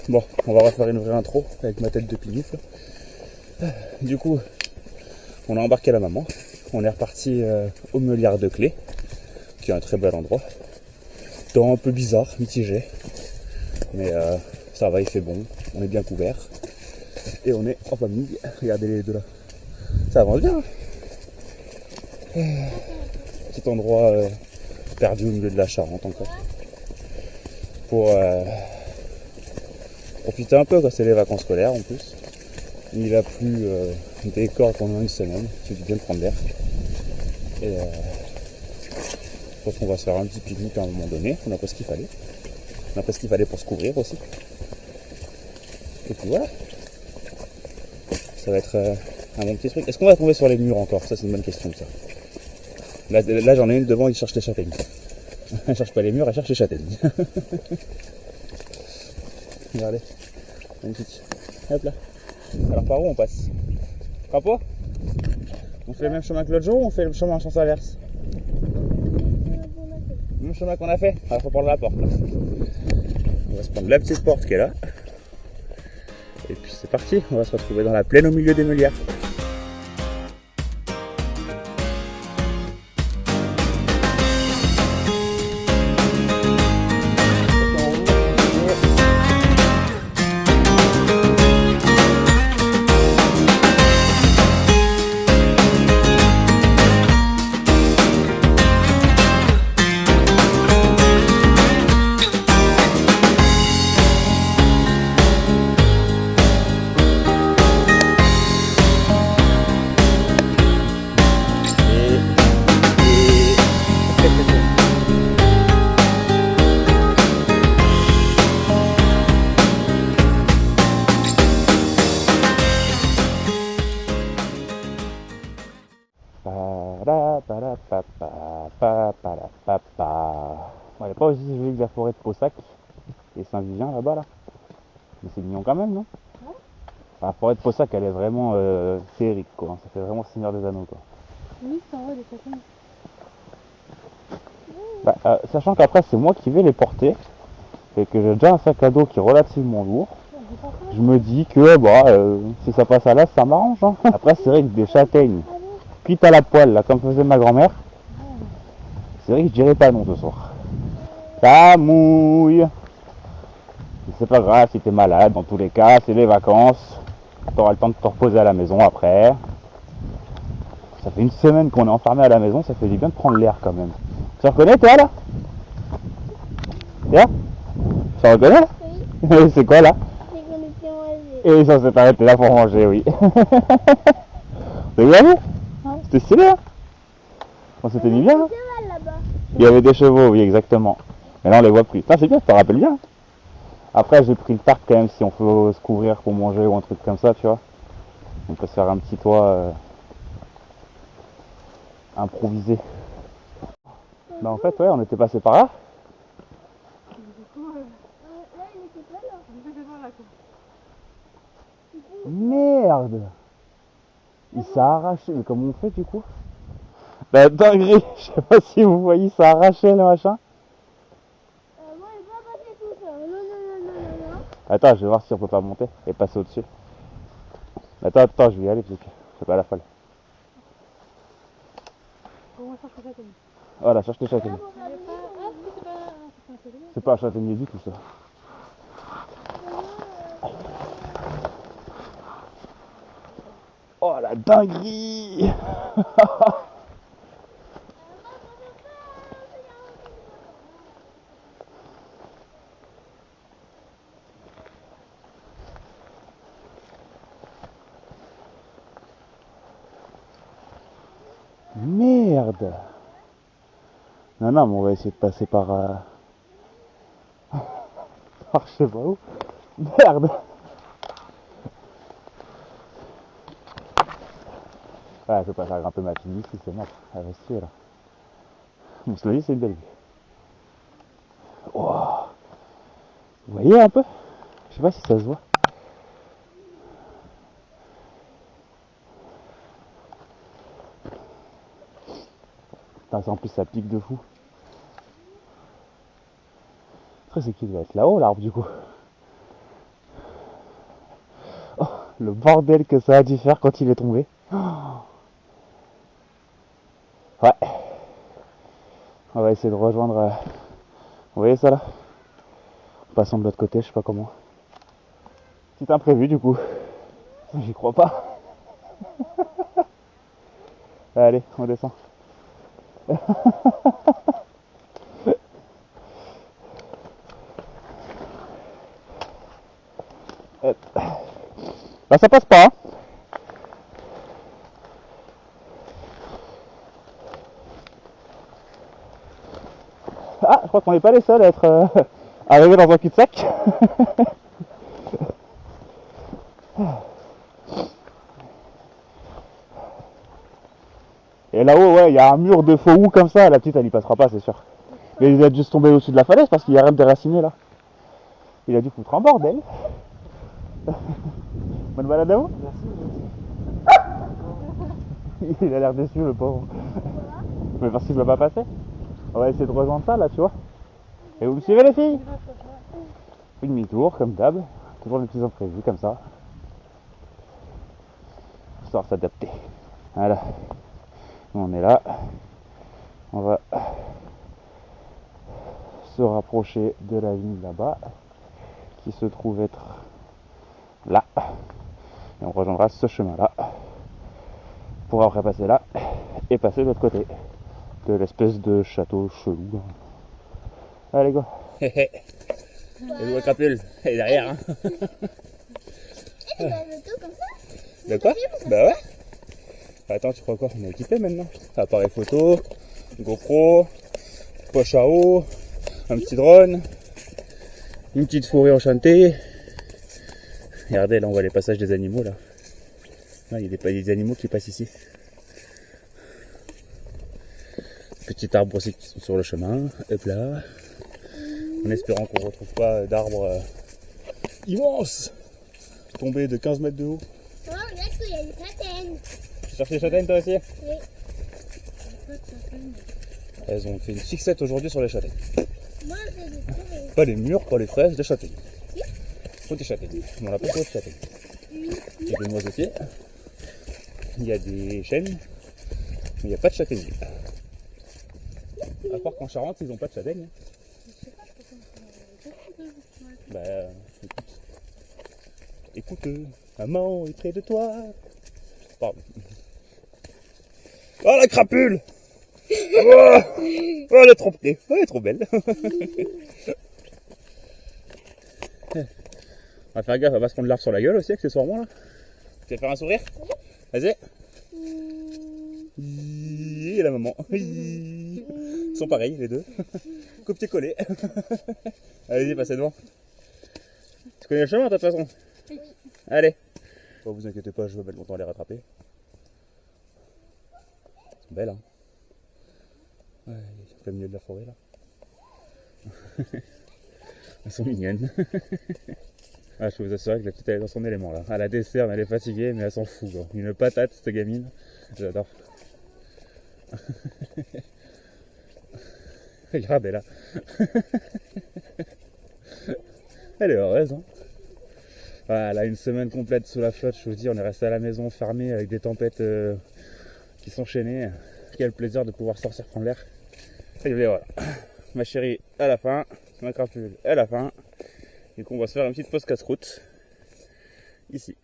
Bon, on va refaire une vraie intro avec ma tête de pinouf. Du coup, on a embarqué la maman. On est reparti au Meulière de Clé, qui est un très bel endroit. Temps un peu bizarre, mitigé. Mais ça va, il fait bon. On est bien couvert. Et on est en famille. Regardez les deux là. Ça avance bien. Petit endroit perdu au milieu de la Charente encore. Pour profiter un peu, quoi. C'est les vacances scolaires en plus. Il a plu des cordes pendant une semaine. Il suffit bien de prendre l'air. Et je pense qu'on va se faire un petit pique-nique à un moment donné. On a pas ce qu'il fallait. On a pas ce qu'il fallait pour se couvrir aussi. Et puis voilà. Ça va être un bon petit truc. Est-ce qu'on va tomber sur les murs encore? Ça, c'est une bonne question, ça. Là j'en ai une devant, il cherche les châtaignes. Elle cherche pas les murs, elle cherche les châtaignes. Regardez. Magnifique. Hop là. Alors par où on passe? Crapaud? On fait le même chemin que l'autre jour ou on fait le chemin en sens inverse? Le même chemin qu'on a fait? Alors faut prendre la porte là. On va se prendre la petite porte qui est là. Et puis c'est parti, on va se retrouver dans la plaine au milieu des Meulières. Bon, elle n'est pas aussi jolie que la forêt de Paussac et Saint-Vivien là-bas là. Mais c'est mignon quand même, non? Ouais. La forêt de Paussac elle est vraiment féerique quoi. Ça fait vraiment Seigneur des Anneaux quoi. Oui, c'est en vrai des châtaignes. Sachant qu'après c'est moi qui vais les porter et que j'ai déjà un sac à dos qui est relativement lourd. Je me dis que si ça passe à l'as ça m'arrange hein. Après c'est vrai que des châtaignes cuites à la poêle là comme faisait ma grand-mère, c'est vrai que je dirais pas non ce soir. Ça mouille. C'est pas grave si t'es malade, dans tous les cas, c'est les vacances. T'auras le temps de te reposer à la maison après. Ça fait une semaine qu'on est enfermé à la maison, ça fait du bien de prendre l'air quand même. Tu reconnais toi là? Tiens, tu reconnais là? Oui. C'est quoi là? C'est qu'on était mangés. Et ça s'est arrêté là pour manger, oui. T'as vu aller? Ouais. C'était stylé hein? On s'était mis bien hein? Là-bas. Il y avait des chevaux, oui exactement. Mais là on les voit plus. C'est bien, ça te rappelle bien. Après j'ai pris le tarp quand même si on peut se couvrir pour manger ou un truc comme ça, tu vois. On peut se faire un petit toit improvisé. Bah en fait ouais on était passé par là. Là, il était pas là. Il était pas là quoi. Merde. Il s'est arraché, mais comment on fait du coup? Bah dinguerie, je sais pas si vous voyez, il s'est arraché le machin. Moi, il va passer tout seul. Non. Attends, je vais voir si on peut pas monter et passer au-dessus. Attends, je vais y aller parce que c'est pas la folle. Comment ça, je fais ça? Voilà, cherche les châtaigniers. C'est C'est pas un châtaignier du tout ça. Oh la dinguerie. Merde. Non, mais on va essayer de passer par... par je sais pas où. Merde. Ouais, je peux pas faire grimper ma fille ici, c'est mort. Elle va se tuer là. Bon, cela dit, c'est une belle vue. Wow. Vous voyez un peu? Je sais pas si ça se voit. Putain, en plus ça pique de fou. Après c'est qui doit être là-haut l'arbre du coup. Le bordel que ça a dû faire quand il est tombé. Ouais. On va essayer de rejoindre... Vous voyez ça là? En passant de l'autre côté, je sais pas comment. Petit imprévu du coup. J'y crois pas. Allez, on descend. Bah ça passe pas hein. Ah, je crois qu'on n'est pas les seuls à être arrivés dans un cul-de-sac. Et là-haut, ouais, il y a un mur de faux ou comme ça, la petite elle y passera pas, c'est sûr. Mais il a juste tombé au-dessus de la falaise parce qu'il y a rien de déraciné là. Il a dû foutre un bordel. Bonne balade à vous. Merci. Il a l'air déçu le pauvre. Mais parce qu'il ne va pas passer. On va essayer de rejoindre ça là, tu vois. Et vous me suivez les filles? Une demi-tour comme d'hab. Toujours les petits imprévus comme ça. Histoire de s'adapter. Voilà. On est là. On va se rapprocher de la ligne là-bas. Qui se trouve être là. Et on rejoindra ce chemin-là. Pour après passer là. Et passer de l'autre côté. De l'espèce de château chelou. Allez, go. Et le crapule, elle est derrière. Hein. Et tu vas le tout comme ça? De quoi? Bah ouais. Attends, tu crois quoi? On est équipé maintenant. Appareil photo, GoPro, poche à eau, un petit drone, une petite forêt enchantée. Regardez, là on voit les passages des animaux là. Là, il y a des animaux qui passent ici. Petit arbre aussi qui sont sur le chemin. Hop là. En espérant qu'on ne retrouve pas d'arbres immenses tombés de 15 mètres de haut. Oh, regarde qu'il y a des châtaignes. Tu cherches les châtaignes toi aussi? Oui. Elles ont fait une fixette aujourd'hui sur les châtaignes. Moi, j'ai des trouvé. Pas les mûres, pas les fraises, des châtaignes. Faut des châtaignes. On n'a pas trop de châtaignes. Il y a des noisetiers. Il y a des chênes. Mais il n'y a pas de châtaigniers. À part qu'en Charente, ils n'ont pas de châtaignes. Bah, écoute, maman est près de toi. Pardon. Oh la crapule! Oh, elle est trop près. Elle est trop belle. On va faire gaffe, elle va se prendre l'arbre sur la gueule aussi, accessoirement là. Tu vas faire un sourire? Vas-y. Et la maman. Ils sont pareils les deux. Copier-coller. Allez-y, passez devant. Tu connais le chemin de toute façon? Oui. Allez. Bon, vous inquiétez pas, je vais mettre longtemps à les rattraper. Elles sont belles, hein. Ouais, en plein milieu de la forêt là. Elles sont mignonnes. Ah, je peux vous assurer que la petite elle est dans son élément là. Elle a des cernes, elle est fatiguée, mais elle s'en fout. Quoi. Une patate, cette gamine. J'adore. Regardez là. Elle est heureuse. Hein. Voilà, une semaine complète sous la flotte, je vous dis, on est resté à la maison fermé avec des tempêtes qui s'enchaînaient. Quel plaisir de pouvoir sortir prendre l'air. Et bien voilà. Ma chérie à la fin, ma crapule à la fin. Et qu'on va se faire une petite pause casse-croûte. Ici.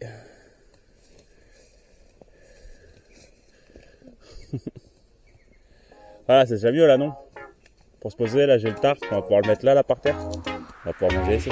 Voilà, c'est déjà mieux là, non? Pour se poser, là j'ai le tartre, on va pouvoir le mettre là par terre. On va pouvoir manger ici.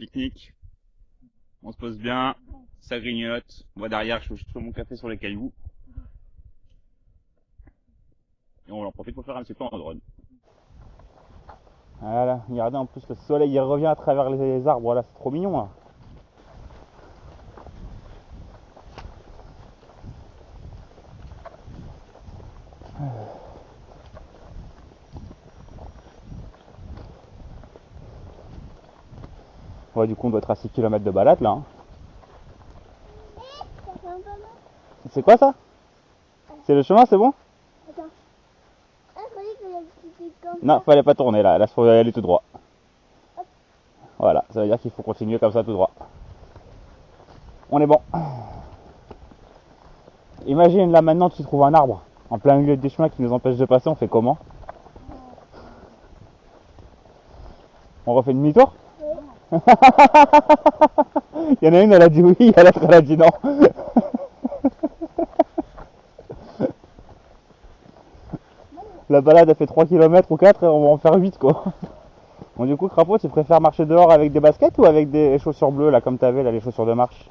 pique-nique. On se pose bien, ça grignote. Moi derrière, je fais mon café sur les cailloux. Et on en profite pour faire un petit peu en drone. Voilà, regardez en plus le soleil il revient à travers les arbres, là c'est trop mignon là. Ouais, du coup on doit être à 6 km de balade là. Hein. C'est quoi ça? C'est le chemin, c'est bon? Attends. Ah, je croyais que c'était comme Non, ça. fallait pas tourner là, faut aller tout droit. Voilà, ça veut dire qu'il faut continuer comme ça tout droit. On est bon. Imagine là maintenant tu trouves un arbre en plein milieu des chemins qui nous empêche de passer, on fait comment? On refait demi-tour? Oui. Il y en a une, elle a dit oui, il y a l'autre, elle a dit non. La balade elle fait 3 km ou 4 et on va en faire 8 quoi. Bon du coup Crapaud, tu préfères marcher dehors avec des baskets ou avec des chaussures bleues là comme t'avais là, les chaussures de marche?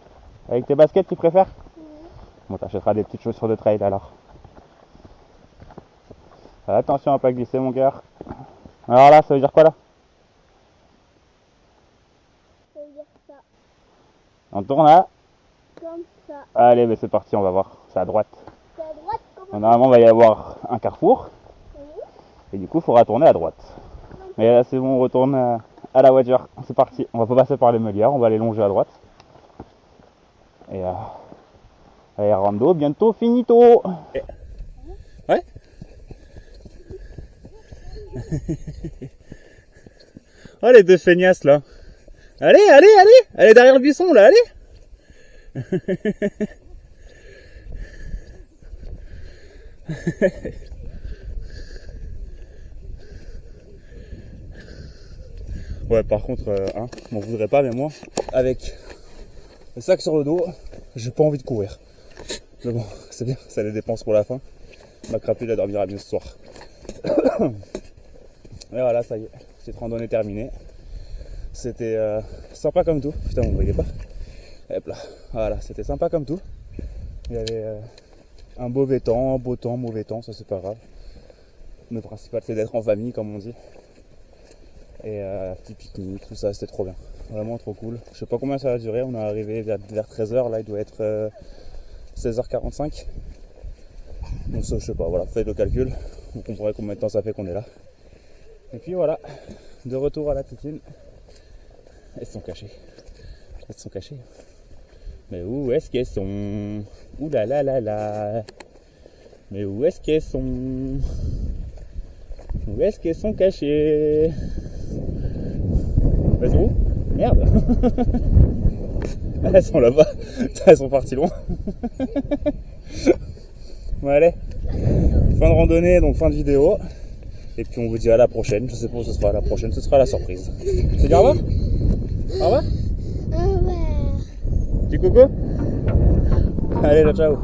Avec tes baskets tu préfères? Bon t'achèteras des petites chaussures de trail alors. Attention à pas glisser mon cœur. Alors là ça veut dire quoi là? Ça veut dire ça. On tourne là. Comme ça. Allez mais c'est parti, on va voir. C'est à droite. C'est à droite comme Normalement il va y avoir un carrefour. Oui. Et du coup il faudra tourner à droite. Mais là c'est bon, on retourne à la voiture. C'est parti. On va pas passer par les meulières, on va aller longer à droite. Et allez rando, bientôt finito. Ouais. Oh les deux feignasses là. Allez, allez, allez. Allez derrière le buisson là, allez. Ouais, par contre, hein, m'en voudrais pas, mais moi, avec le sac sur le dos, j'ai pas envie de courir. Mais bon, c'est bien, ça les dépense pour la fin. Ma crapule, elle dormira bien ce soir. Et voilà, ça y est, cette randonnée terminée. C'était sympa comme tout. Putain, vous ne voyez pas. Hop là, voilà, c'était sympa comme tout. Il y avait un mauvais temps, beau temps, mauvais temps, ça c'est pas grave. Le principal c'est d'être en famille, comme on dit. Et petit pique-nique, tout ça, c'était trop bien. Vraiment trop cool. Je sais pas combien ça va durer, on est arrivé vers 13h, là il doit être 16h45. Donc ça, je sais pas, voilà, faites le calcul. Vous comprendrez combien de temps ça fait qu'on est là. Et puis voilà, de retour à la Tétine. Elles sont cachées. Elles sont cachées. Mais où est-ce qu'elles sont? Ouh là là là là. Mais où est-ce qu'elles sont? Où est-ce qu'elles sont cachées? Elles sont où? Merde. Elles sont là-bas. Elles sont parties loin. Bon allez. Fin de randonnée, donc fin de vidéo. Et puis on vous dit à la prochaine. Je sais pas où ce sera la prochaine. Ce sera la surprise. Tu dis au revoir? Au revoir? Au revoir. Dis coucou? Allez, ciao.